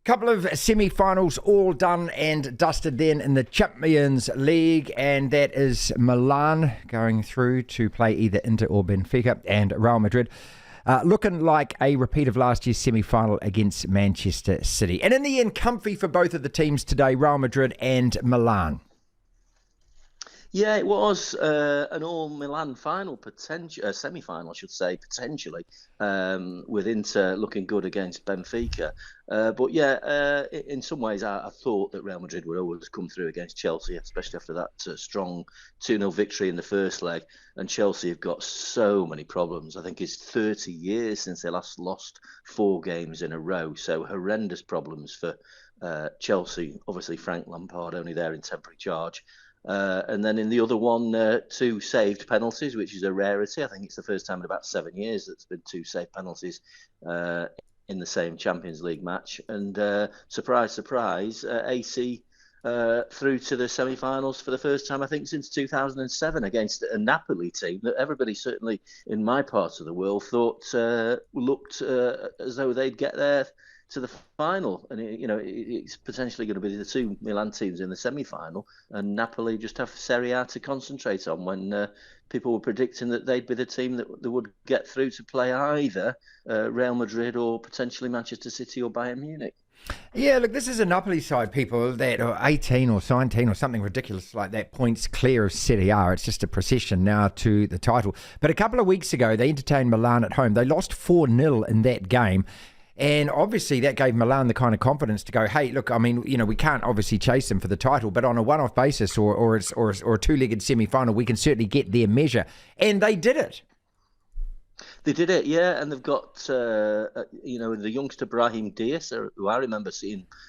Couple of semi-finals all done and dusted then in the Champions League, and that is Milan going through to play either Inter or Benfica, and Real Madrid looking like a repeat of last year's semi-final against Manchester City. And in the end, comfy for both of the teams today, Real Madrid and Milan. Yeah, it was an all-Milan final, semi-final, I should say, potentially, with Inter looking good against Benfica. But yeah, in some ways, I thought that Real Madrid would always come through against Chelsea, especially after that strong 2-0 victory in the first leg. And Chelsea have got so many problems. I think it's 30 years since they last lost 4 games in a row. So horrendous problems for Chelsea. Obviously, Frank Lampard only there in temporary charge. And then in the other one, 2 saved penalties, which is a rarity. I think it's the first time in about 7 years that's been 2 saved penalties in the same Champions League match. And surprise, surprise, AC through to the semi-finals for the first time, I think, since 2007 against a Napoli team that everybody, certainly in my part of the world, thought looked as though they'd get there to the final, and it's potentially going to be the 2 Milan teams in the semi-final, and Napoli just have Serie A to concentrate on when people were predicting that they'd be the team that would get through to play either Real Madrid or potentially Manchester City or Bayern Munich. Yeah, look, this is a Napoli side, people, that are 18 or 19 or something ridiculous like that, points clear of Serie A. It's just a procession now to the title. But a couple of weeks ago, they entertained Milan at home. They lost 4-0 in that game. And obviously that gave Milan the kind of confidence to go, hey, look, I mean, we can't obviously chase them for the title, but on a one-off basis or a two-legged semi-final, we can certainly get their measure. And they did it. They did it, yeah, and they've got, the youngster Brahim Diaz, who I remember seeing